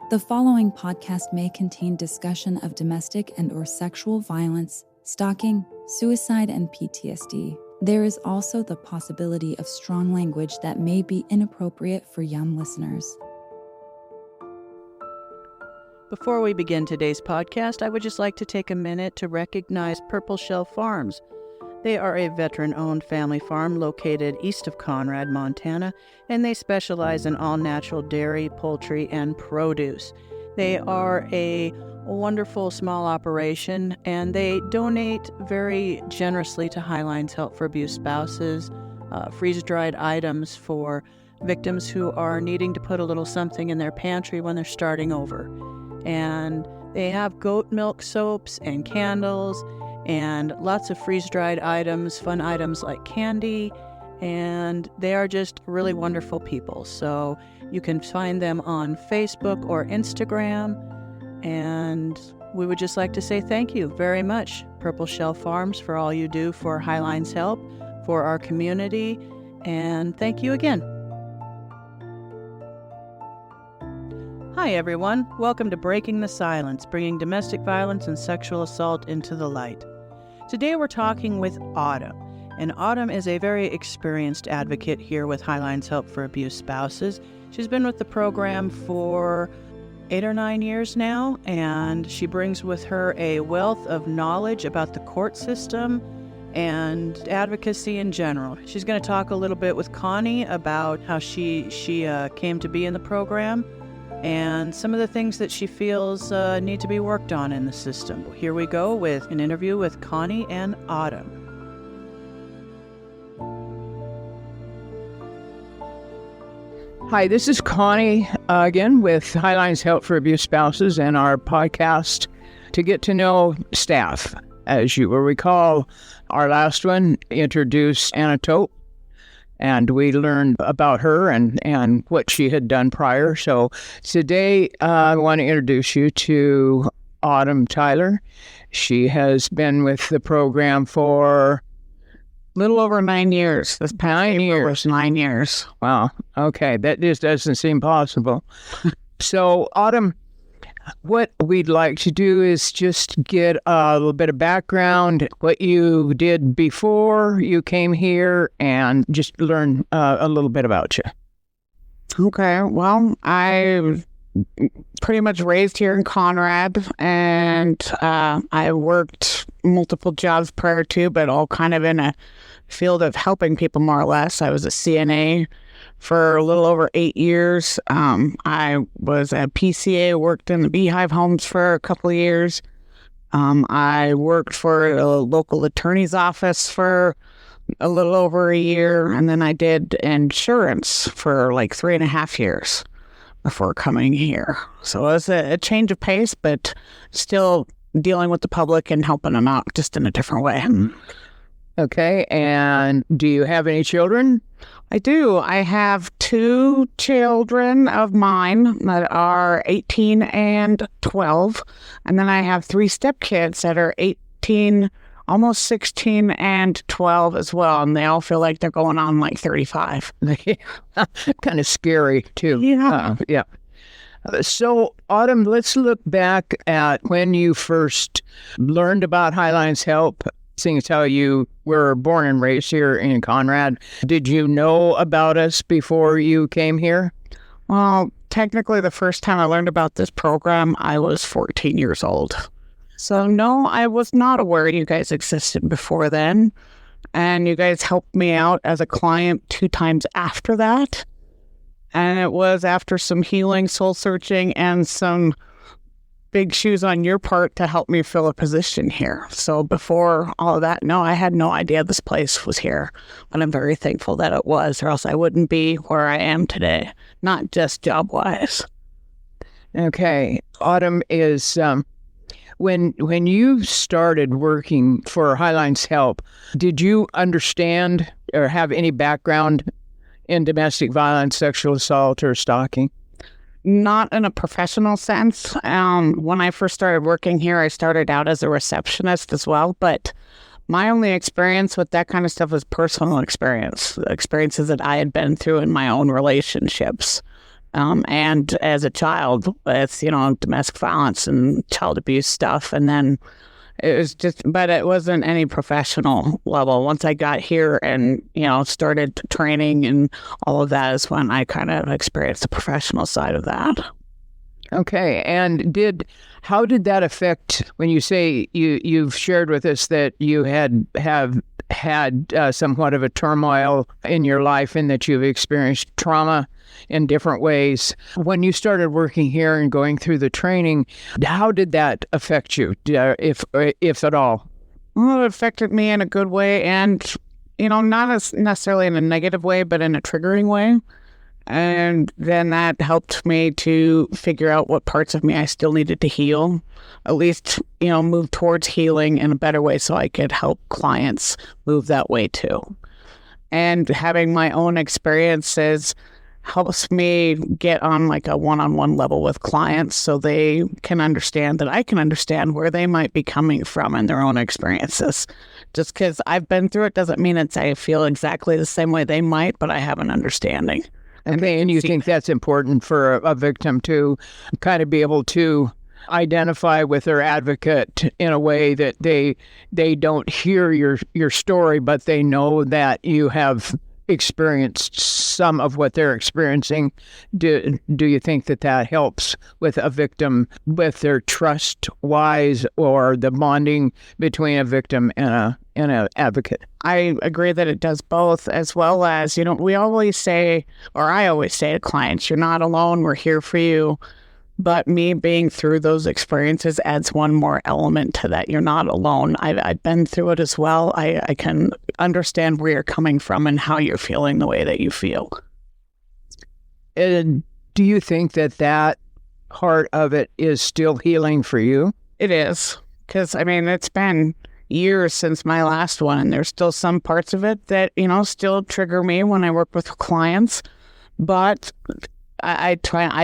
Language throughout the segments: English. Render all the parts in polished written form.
The following podcast may contain discussion of domestic and/or sexual violence, stalking, suicide, and PTSD. There is also the possibility of strong language that may be inappropriate for young listeners. Before we begin today's podcast, I would just like to take a minute to recognize Purple Shell Farms. They are a veteran-owned family farm located east of Conrad, Montana, and they specialize in all-natural dairy, poultry, and produce. They are a wonderful small operation, and they donate very generously to Highlines Help for Abused Spouses, freeze-dried items for victims who are needing to put a little something in their pantry when they're starting over. And they have goat milk soaps and candles and lots of freeze-dried items, fun items like candy, and they are just really wonderful people. So you can find them on Facebook or Instagram, and we would just like to say thank you very much, Purple Shell Farms, for all you do for Highlines Help, for our community, and thank you again. Hi everyone, welcome to Breaking the Silence, bringing domestic violence and sexual assault into the light. Today we're talking with Autumn, and Autumn is a very experienced advocate here with Highlines Help for Abused Spouses. She's been with the program for 8 or 9 years now, and she brings with her a wealth of knowledge about the court system and advocacy in general. She's going to talk a little bit with Connie about how she came to be in the program and some of the things that she feels need to be worked on in the system. Here we go with an interview with Connie and Autumn. Hi, this is Connie again with Highlines Help for Abused Spouses and our podcast to get to know staff. As you will recall, our last one introduced Anna Tope, and we learned about her and what she had done prior. So today I want to introduce you to Autumn Tyler. She has been with the program for a little over 9 years. This past April was 9 years. Wow. Okay. That just doesn't seem possible. So Autumn, what we'd like to do is just get a little bit of background, what you did before you came here, and just learn a little bit about you. Okay. Well, I pretty much raised here in Conrad, and I worked multiple jobs prior to, but all kind of in a field of helping people more or less. I was a CNA for a little over 8 years. I was a PCA, worked in the Beehive homes for a couple of years. I worked for a local attorney's office for a little over a year, and then I did insurance for like 3.5 years before coming here. So it was a change of pace, but still dealing with the public and helping them out just in a different way. Okay, and do you have any children? I do. I have 2 children of mine that are 18 and 12, and then I have 3 stepkids that are 18, almost 16, and 12 as well, and they all feel like they're going on like 35. Kind of scary, too. Yeah. Yeah. So, Autumn, let's look back at when you first learned about Highlines Help. Seeing as how you were born and raised here in Conrad, did you know about us before you came here? Well, technically the first time I learned about this program, I was 14 years old. So no, I was not aware you guys existed before then. And you guys helped me out as a client 2 times after that. And it was after some healing, soul searching, and some big shoes on your part to help me fill a position here. So before all of that, no, I had no idea this place was here, but I'm very thankful that it was, or else I wouldn't be where I am today, not just job-wise. Okay. Autumn, is when you started working for Highlines Help, did you understand or have any background in domestic violence, sexual assault, or stalking? Not in a professional sense. When I first started working here, I started out as a receptionist as well, but my only experience with that kind of stuff was personal experiences that I had been through in my own relationships. And as a child, it's, domestic violence and child abuse stuff. And then it was but it wasn't any professional level. Once I got here and, started training and all of that is when I kind of experienced the professional side of that. Okay. And how did that affect, when you say you've shared with us that you have had somewhat of a turmoil in your life and that you've experienced trauma in different ways. When you started working here and going through the training, how did that affect you, if at all? Well, it affected me in a good way and, not as necessarily in a negative way, but in a triggering way. And then that helped me to figure out what parts of me I still needed to heal, at least, move towards healing in a better way so I could help clients move that way too. And having my own experiences helps me get on like a one-on-one level with clients so they can understand that I can understand where they might be coming from in their own experiences. Just because I've been through it doesn't mean I feel exactly the same way they might, but I have an understanding. Okay, and you think that's important for a victim to kind of be able to identify with their advocate in a way that they don't hear your story, but they know that you have experienced some of what they're experiencing. Do you think that helps with a victim, with their trust-wise, or the bonding between a victim and an advocate? I agree that it does both, as well as, we always say, or I always say to clients, you're not alone, we're here for you. But me being through those experiences adds one more element to that. You're not alone. I've been through it as well. I can understand where you're coming from and how you're feeling the way that you feel. And do you think that part of it is still healing for you? It is. Because, it's been years since my last one, and there's still some parts of it that, still trigger me when I work with clients. But I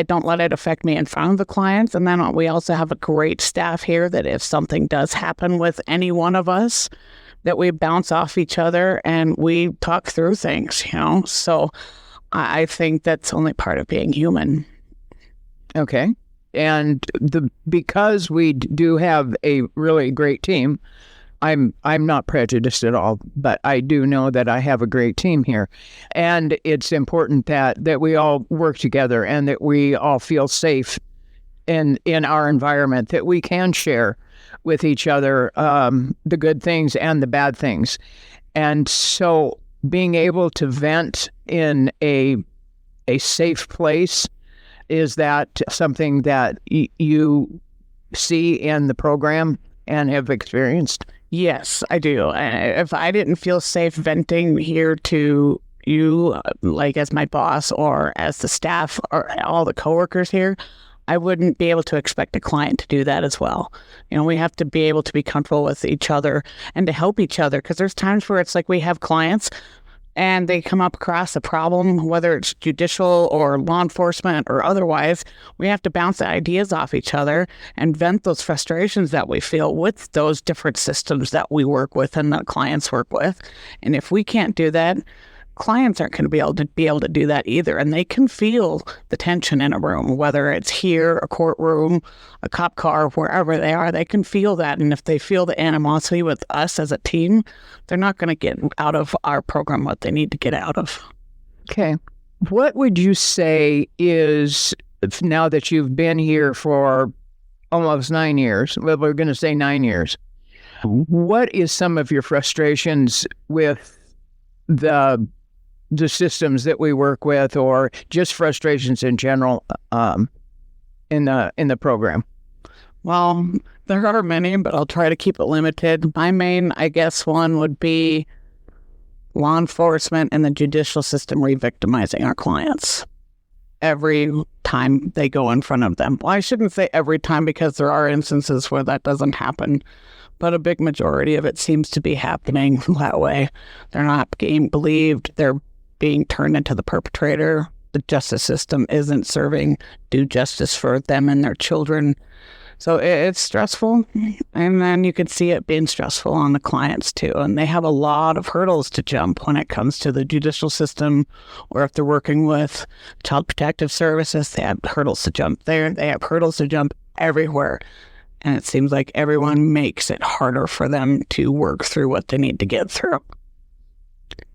don't let it affect me in front of the clients. And then we also have a great staff here that if something does happen with any one of us, that we bounce off each other and we talk through things, So I think that's only part of being human. Okay. And because we do have a really great team, I'm not prejudiced at all, but I do know that I have a great team here. And it's important that we all work together and that we all feel safe in our environment, that we can share with each other the good things and the bad things. And so being able to vent in a safe place, is that something that you see in the program and have experienced? Yes, I do. If I didn't feel safe venting here to you, like as my boss or as the staff or all the coworkers here, I wouldn't be able to expect a client to do that as well. We have to be able to be comfortable with each other and to help each other, because there's times where it's like we have clients and they come up across a problem, whether it's judicial or law enforcement or otherwise, we have to bounce the ideas off each other and vent those frustrations that we feel with those different systems that we work with and that clients work with. And if we can't do that, clients aren't going to be able to do that either. And they can feel the tension in a room, whether it's here, a courtroom, a cop car, wherever they are, they can feel that. And if they feel the animosity with us as a team, they're not going to get out of our program what they need to get out of. Okay. What would you say is, now that you've been here for almost 9 years, well, we're going to say 9 years, what is some of your frustrations with the systems that we work with, or just frustrations in general in the program? Well, there are many, but I'll try to keep it limited. My main, I guess, one would be law enforcement and the judicial system re-victimizing our clients every time they go in front of them. Well, I shouldn't say every time, because there are instances where that doesn't happen, but a big majority of it seems to be happening that way. They're not being believed. They're being turned into the perpetrator. The justice system isn't serving due justice for them and their children. So it's stressful, and then you can see it being stressful on the clients too. And they have a lot of hurdles to jump when it comes to the judicial system, or if they're working with Child Protective Services, they have hurdles to jump there. They have hurdles to jump everywhere. And it seems like everyone makes it harder for them to work through what they need to get through.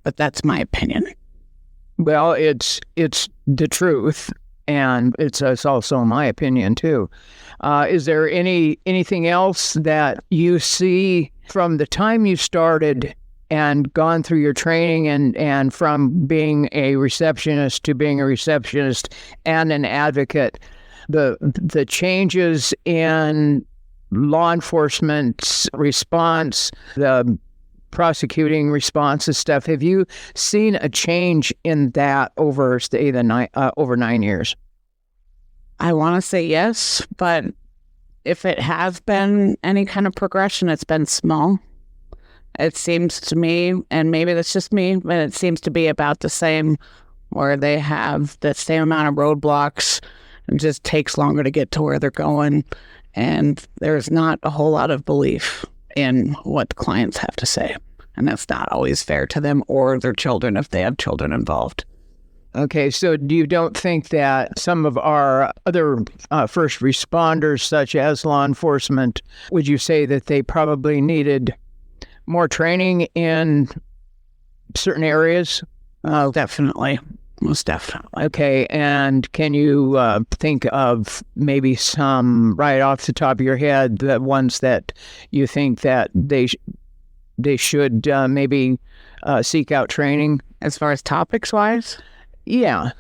But that's my opinion. Well, it's the truth, and it's also my opinion too. Is there anything else that you see from the time you started and gone through your training and from being a receptionist to being a receptionist and an advocate, the changes in law enforcement's response, the prosecuting response and stuff? Have you seen a change in that over over 9 years? I want to say yes, but if it has been any kind of progression, it's been small. It seems to me, and maybe that's just me, but it seems to be about the same, where they have the same amount of roadblocks. It just takes longer to get to where they're going, and there's not a whole lot of belief in what clients have to say. And that's not always fair to them or their children if they have children involved. Okay, so you don't think that some of our other first responders, such as law enforcement, would you say that they probably needed more training in certain areas? Definitely. Most definitely. Okay, and can you think of maybe some, right off the top of your head, the ones that you think that they should maybe seek out training? As far as topics-wise? Yeah.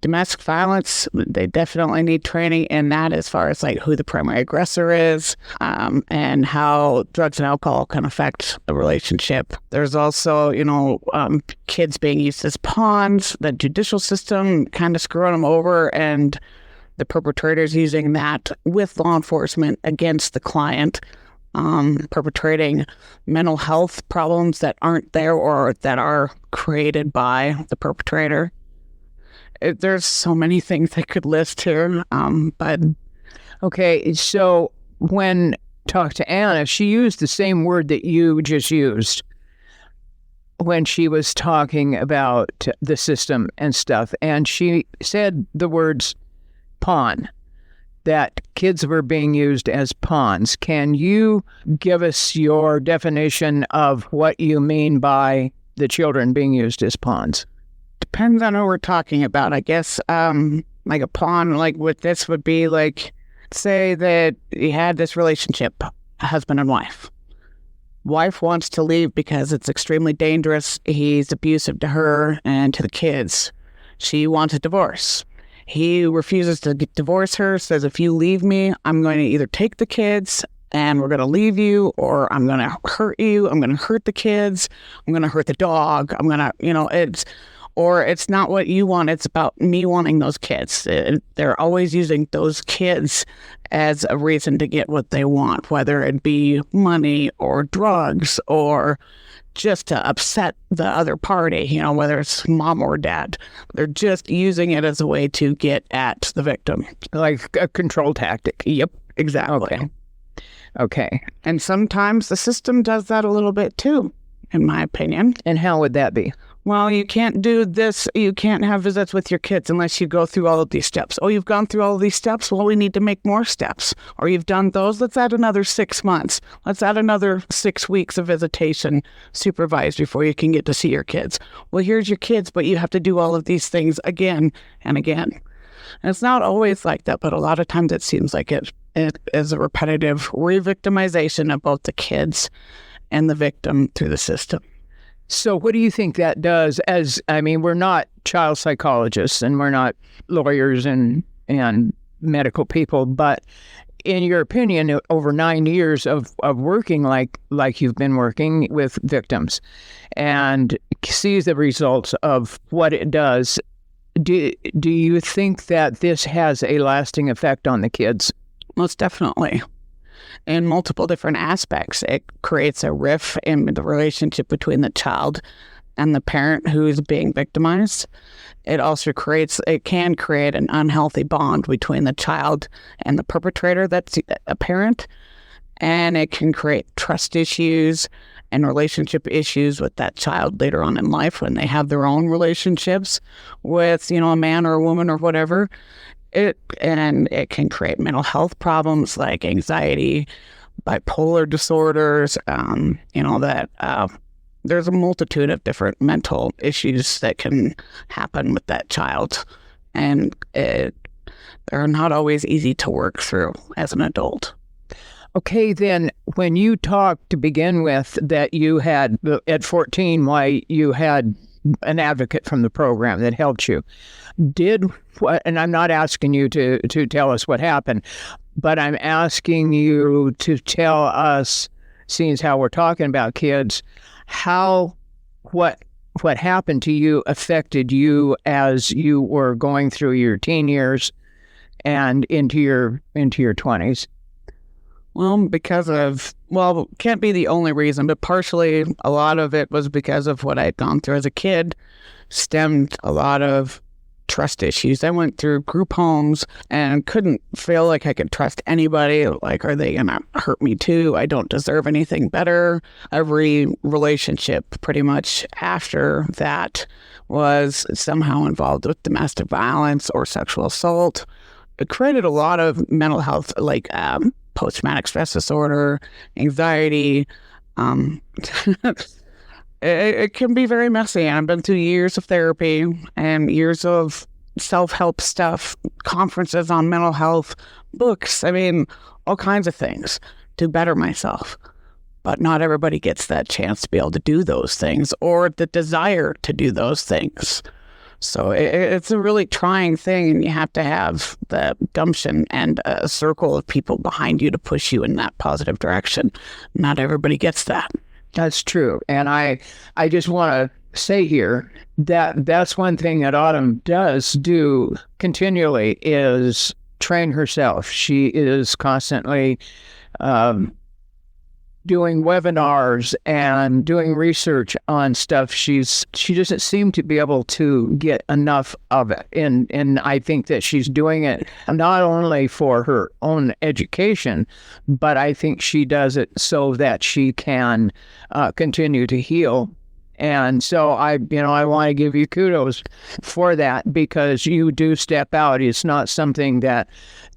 Domestic violence, they definitely need training in that, as far as like who the primary aggressor is, and how drugs and alcohol can affect the relationship. There's also, kids being used as pawns, the judicial system kind of screwing them over, and the perpetrators using that with law enforcement against the client, perpetrating mental health problems that aren't there or that are created by the perpetrator. There's so many things I could list here, but... Okay, so when talked to Anna, she used the same word that you just used when she was talking about the system and stuff, and she said the words pawn, that kids were being used as pawns. Can you give us your definition of what you mean by the children being used as pawns? Depends on who we're talking about, I guess. Like a pawn, like with this would be like, say that you had this relationship, husband and wife. Wife wants to leave because it's extremely dangerous. He's abusive to her and to the kids. She wants a divorce. He refuses to divorce her, says, if you leave me, I'm going to either take the kids and we're going to leave you, or I'm going to hurt you. I'm going to hurt the kids. I'm going to hurt the dog. I'm going to, it's not what you want. It's about me wanting those kids. They're always using those kids as a reason to get what they want, whether it be money or drugs or just to upset the other party, whether it's mom or dad. They're just using it as a way to get at the victim. Like a control tactic. Yep, exactly. Okay. And sometimes the system does that a little bit too, in my opinion. And how would that be? Well, you can't do this. You can't have visits with your kids unless you go through all of these steps. Oh, you've gone through all of these steps? Well, we need to make more steps. Or you've done those? Let's add another 6 months. Let's add another 6 weeks of visitation supervised before you can get to see your kids. Well, here's your kids, but you have to do all of these things again and again. And it's not always like that, but a lot of times it seems like it is a repetitive re-victimization of both the kids and the victim through the system. So what do you think that does? We're not child psychologists and we're not lawyers and medical people, but in your opinion, over 9 years of working like you've been working with victims and see the results of what it does, do you think that this has a lasting effect on the kids? Most definitely. In multiple different aspects. It creates a rift in the relationship between the child and the parent who is being victimized. It can create an unhealthy bond between the child and the perpetrator that's a parent, and it can create trust issues and relationship issues with that child later on in life when they have their own relationships with, a man or a woman or whatever. It can create mental health problems like anxiety, bipolar disorders, there's a multitude of different mental issues that can happen with that child. And they're not always easy to work through as an adult. Okay, then when you talked to begin with that you had, at 14, why you had an advocate from the program that helped you, and I'm not asking you to tell us what happened, but I'm asking you to tell us, seeing as how we're talking about kids, how what happened to you affected you as you were going through your teen years and into your 20s. Well, can't be the only reason, but partially a lot of it was because of what I had gone through as a kid, stemmed a lot of trust issues. I went through group homes and couldn't feel like I could trust anybody. Like, are they going to hurt me too? I don't deserve anything better. Every relationship pretty much after that was somehow involved with domestic violence or sexual assault. It created a lot of mental health, like post-traumatic stress disorder, anxiety. It can be very messy. I've been through years of therapy and years of self-help stuff, conferences on mental health, books, all kinds of things to better myself. But not everybody gets that chance to be able to do those things or the desire to do those things. So it's a really trying thing, and you have to have the gumption and a circle of people behind you to push you in that positive direction. Not everybody gets that. That's true. And I just want to say here that that's one thing that Autumn does do continually is train herself. She is constantly doing webinars and doing research on stuff. She doesn't seem to be able to get enough of it. And I think that she's doing it not only for her own education, but I think she does it so that she can continue to heal. And so I want to give you kudos for that, because you do step out. It's not something that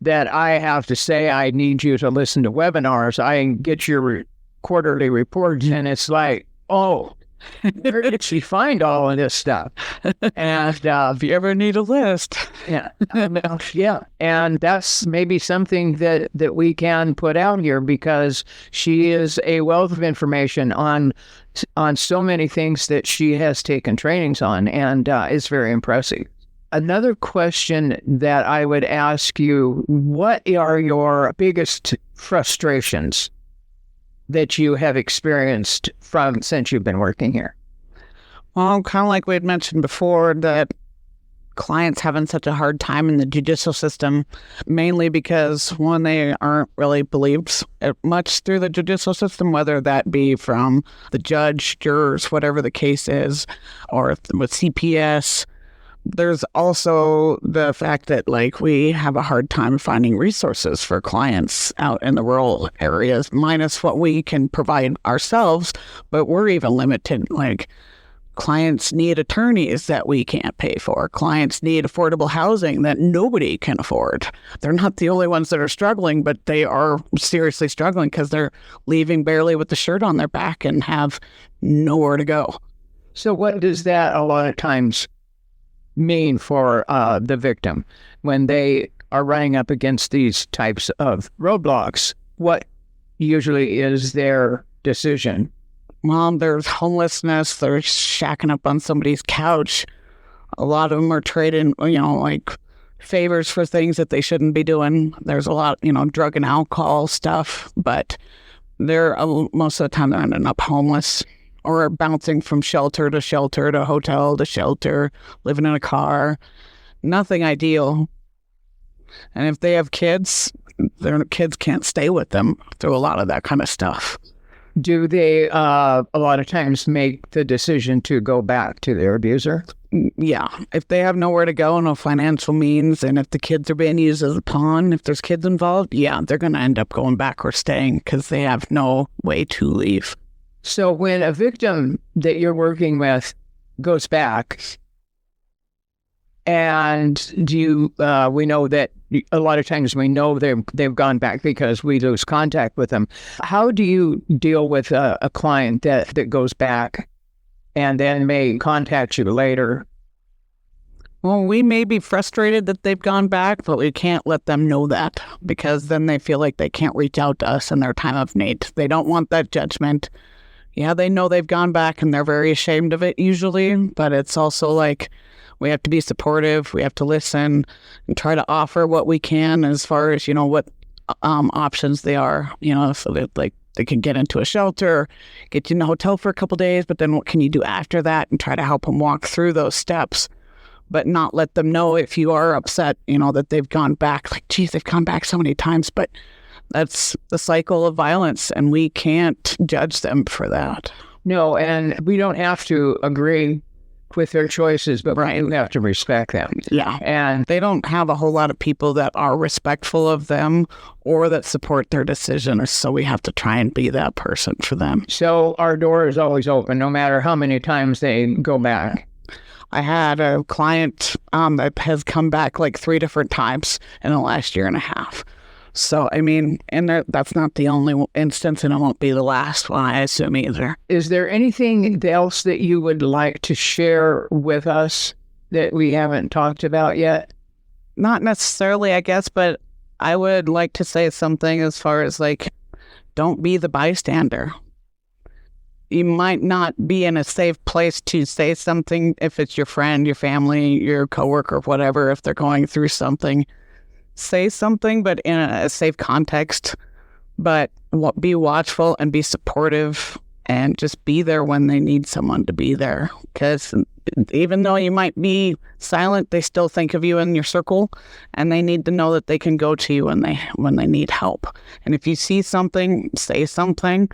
I have to say, I need you to listen to webinars. I get your quarterly reports, and it's like, oh, where did she find all of this stuff? And if you ever need a list. Yeah. Yeah. And that's maybe something that we can put out here, because she is a wealth of information on so many things that she has taken trainings on, and it's very impressive. Another question that I would ask you, what are your biggest frustrations that you have experienced since you've been working here? Well, kind of like we had mentioned before, that clients having such a hard time in the judicial system, mainly because, one, they aren't really believed much through the judicial system, whether that be from the judge, jurors, whatever the case is, or with CPS. There's also the fact that, we have a hard time finding resources for clients out in the rural areas, minus what we can provide ourselves, but we're even limited. Clients need attorneys that we can't pay for. Clients need affordable housing that nobody can afford. They're not the only ones that are struggling, but they are seriously struggling because they're leaving barely with the shirt on their back and have nowhere to go. So what does that a lot of times mean for the victim when they are running up against these types of roadblocks? What usually is their decision? Well, there's homelessness. They're shacking up on somebody's couch. A lot of them are trading, favors for things that they shouldn't be doing. There's a lot, drug and alcohol stuff, but they're most of the time they're ending up homeless, or bouncing from shelter to shelter to hotel to shelter, living in a car. Nothing ideal. And if they have kids, their kids can't stay with them through a lot of that kind of stuff. Do they a lot of times make the decision to go back to their abuser? Yeah. If they have nowhere to go, no financial means, and if the kids are being used as a pawn, if there's kids involved, yeah, they're going to end up going back or staying because they have no way to leave. So when a victim that you're working with goes back, and we know that a lot of times we know they've gone back because we lose contact with them. How do you deal with a client that goes back and then may contact you later? Well, we may be frustrated that they've gone back, but we can't let them know that because then they feel like they can't reach out to us in their time of need. They don't want that judgment. Yeah, they know they've gone back and they're very ashamed of it usually, but it's also like we have to be supportive. We have to listen and try to offer what we can as far as, what options they are, so that they can get into a shelter, get you in a hotel for a couple of days, but then what can you do after that, and try to help them walk through those steps, but not let them know if you are upset, that they've gone back. Like, geez, they've gone back so many times, but that's the cycle of violence, and we can't judge them for that. No, and we don't have to agree with their choices, but right. We have to respect them. Yeah. And they don't have a whole lot of people that are respectful of them or that support their decision, so we have to try and be that person for them. So our door is always open, no matter how many times they go back. I had a client that has come back like 3 different times in the last year and a half. So, and that's not the only instance, and it won't be the last one, I assume, either. Is there anything else that you would like to share with us that we haven't talked about yet? Not necessarily, I guess, but I would like to say something as far as, don't be the bystander. You might not be in a safe place to say something if it's your friend, your family, your coworker, whatever, if they're going through something. Say something, but in a safe context, but be watchful and be supportive and just be there when they need someone to be there. Because even though you might be silent, they still think of you in your circle, and they need to know that they can go to you when they need help. And if you see something, say something,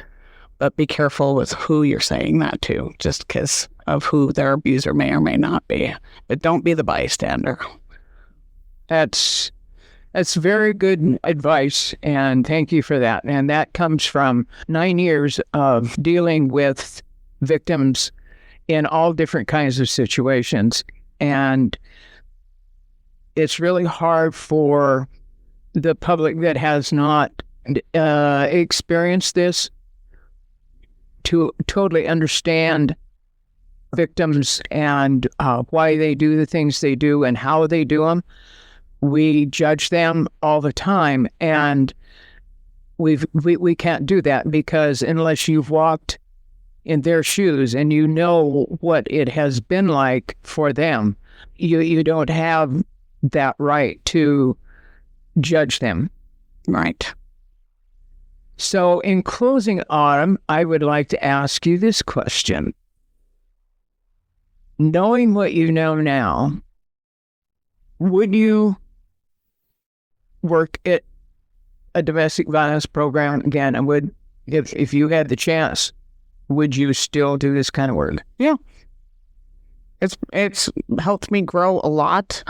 but be careful with who you're saying that to, just because of who their abuser may or may not be. But don't be the bystander. That's very good advice, and thank you for that. And that comes from 9 years of dealing with victims in all different kinds of situations. And it's really hard for the public that has not experienced this to totally understand victims and why they do the things they do and how they do them. We judge them all the time, and we can't do that, because unless you've walked in their shoes and you know what it has been like for them, you don't have that right to judge them. Right. So in closing, Autumn, I would like to ask you this question. Knowing what you know now, would you work at a domestic violence program again? And if you had the chance, would you still do this kind of work? Yeah. It's helped me grow a lot,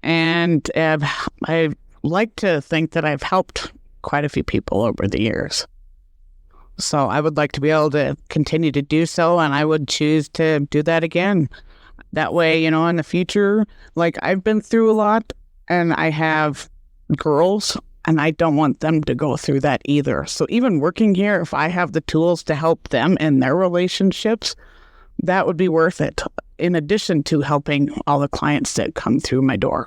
and I like to think that I've helped quite a few people over the years. So I would like to be able to continue to do so, and I would choose to do that again. That way, in the future, I've been through a lot, and I have girls, and I don't want them to go through that either. So even working here, if I have the tools to help them in their relationships, that would be worth it, in addition to helping all the clients that come through my door.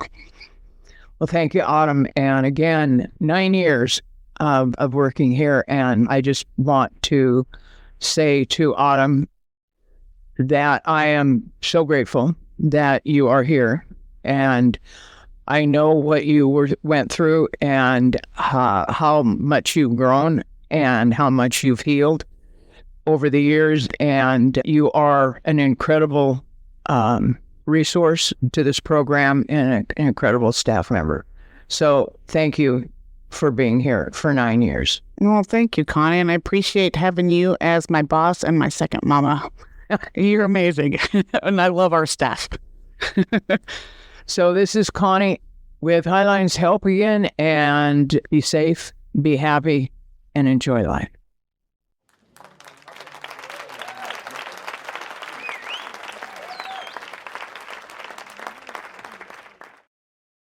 Well, thank you, Autumn. And again, 9 years of working here, and I just want to say to Autumn that I am so grateful that you are here, and I know what you went through, and how much you've grown and how much you've healed over the years, and you are an incredible resource to this program and an incredible staff member. So thank you for being here for 9 years. Well, thank you, Connie, and I appreciate having you as my boss and my second mama. You're amazing, and I love our staff. So this is Connie with Highlines Help again, and be safe, be happy, and enjoy life.